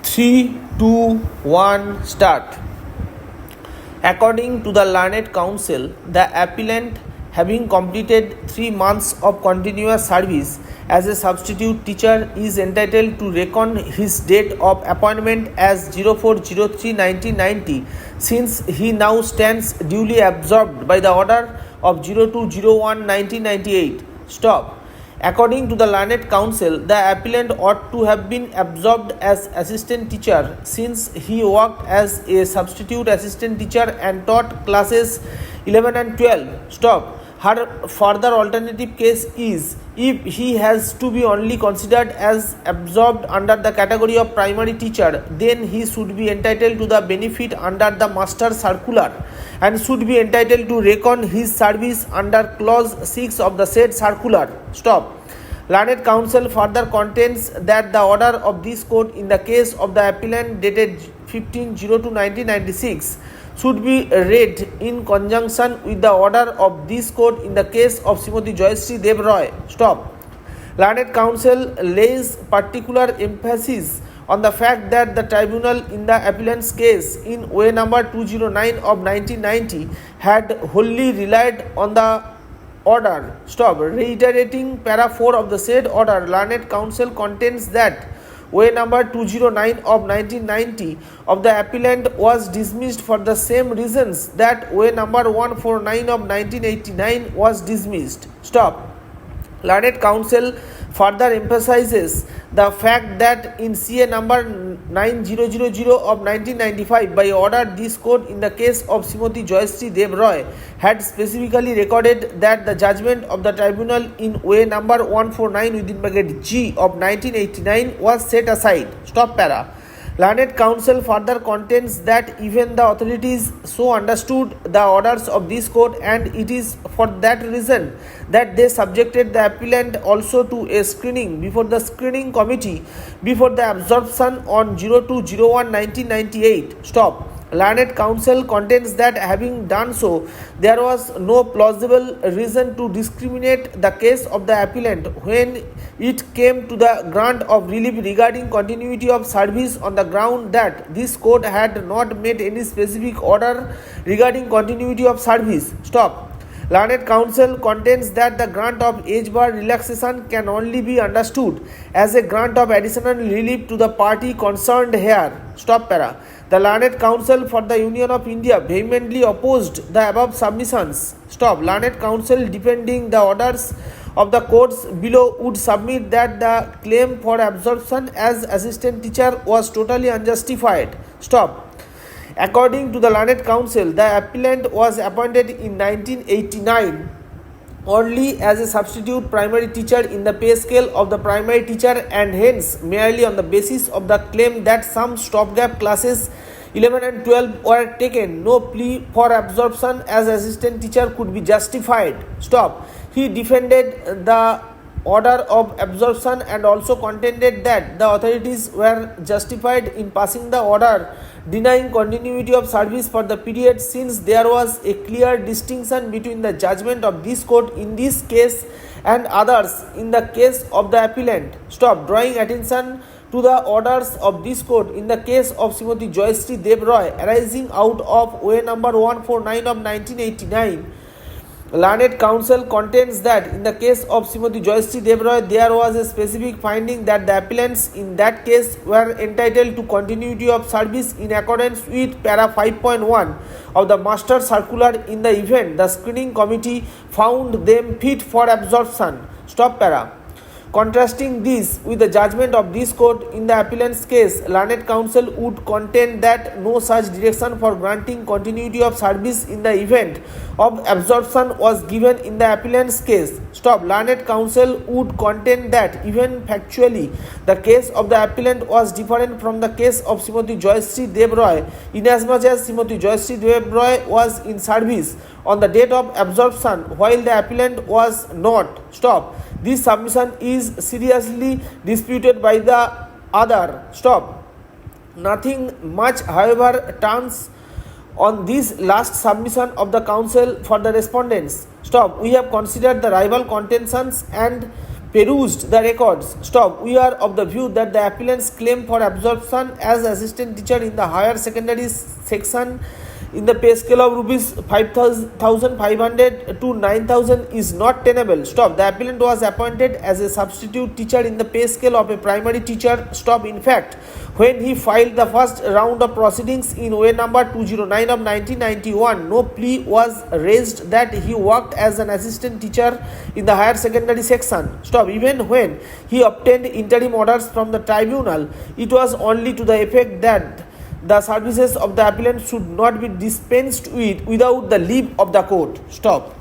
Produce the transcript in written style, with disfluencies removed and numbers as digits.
3, 2, 1, start. According to the learned counsel, the appellant, having completed 3 months of continuous service as a substitute teacher, is entitled to reckon his date of appointment as 04/03/1990, since he now stands duly absorbed by the order of 02/01/1998. Stop. According to the learned counsel, the appellant ought to have been absorbed as assistant teacher, since he worked as a substitute assistant teacher and taught classes 11 and 12. Stop. Her further alternative case is, if he has to be only considered as absorbed under the category of primary teacher, then he should be entitled to the benefit under the master circular and should be entitled to reckon his service under clause 6 of the said circular. Stop. Learned counsel further contends that the order of this court in the case of the appellant dated 15/02/1996 should be read in conjunction with the order of this court in the case of Srimati Joyashree Dev Roy. Stop. Learned counsel lays particular emphasis on the fact that the tribunal in the appellant's case in way number 209 of 1990 had wholly relied on the order. Stop. Reiterating para 4 of the said order, learned counsel contends that way number 209 of 1990 of the appellant was dismissed for the same reasons that way number 149 of 1989 was dismissed. Stop. Learned counsel further emphasizes the fact that in CA number 9000 of 1995, by order this court in the case of Srimati Joyashree Dev Roy had specifically recorded that the judgment of the tribunal in way number 149 within bracket G of 1989 was set aside. Stop para. Learned counsel further contends that even the authorities so understood the orders of this court, and it is for that reason that they subjected the appellant also to a screening before the screening committee before the absorption on 02/01/1998. Stop. Learned counsel contends that having done so, there was no plausible reason to discriminate the case of the appellant when it came to the grant of relief regarding continuity of service on the ground that this court had not made any specific order regarding continuity of service. Stop. Learned counsel contends that the grant of age bar relaxation can only be understood as a grant of additional relief to the party concerned here. Stop para. The learned counsel for the Union of India vehemently opposed the above submissions. Stop. Learned counsel defending the orders of the courts below would submit that the claim for absorption as assistant teacher was totally unjustified. Stop. According to the learned counsel, the appellant was appointed in 1989 only as a substitute primary teacher in the pay scale of the primary teacher, and hence merely on the basis of the claim that some stopgap classes 11 and 12 were taken, no plea for absorption as assistant teacher could be justified. Stop. He defended the order of absorption and also contended that the authorities were justified in passing the order denying continuity of service for the period, since there was a clear distinction between the judgment of this court in this case and others in the case of the appellant. Stop. Drawing attention to the orders of this court in the case of Srimati Joyashree Dev Roy arising out of way number 149 of 1989, learned counsel contends that in the case of Srimati Joyashree Dev Roy, there was a specific finding that the appellants in that case were entitled to continuity of service in accordance with para 5.1 of the master circular in the event the screening committee found them fit for absorption. Stop para. Contrasting this with the judgment of this court in the appellant's case, learned counsel would contend that no such direction for granting continuity of service in the event of absorption was given in the appellant's case. Stop. Learned counsel would contend that even factually the case of the appellant was different from the case of Srimati Joyashree Dev Roy, inasmuch as Srimati Joyashree Dev Roy was in service on the date of absorption while the appellant was not. Stop. This submission is seriously disputed by the other. Stop. Nothing much, however, turns on this last submission of the counsel for the respondents. Stop. We have considered the rival contentions and perused the records. Stop. We are of the view that the appellant's claim for absorption as assistant teacher in the higher secondary section in the pay scale of rupees 5,500 to 9,000 is not tenable. Stop. The appellant was appointed as a substitute teacher in the pay scale of a primary teacher. Stop. In fact, when he filed the first round of proceedings in way number 209 of 1991, no plea was raised that he worked as an assistant teacher in the higher secondary section. Stop. Even when he obtained interim orders from the tribunal, it was only to the effect that the services of the appellant should not be dispensed with without the leave of the court. Stop.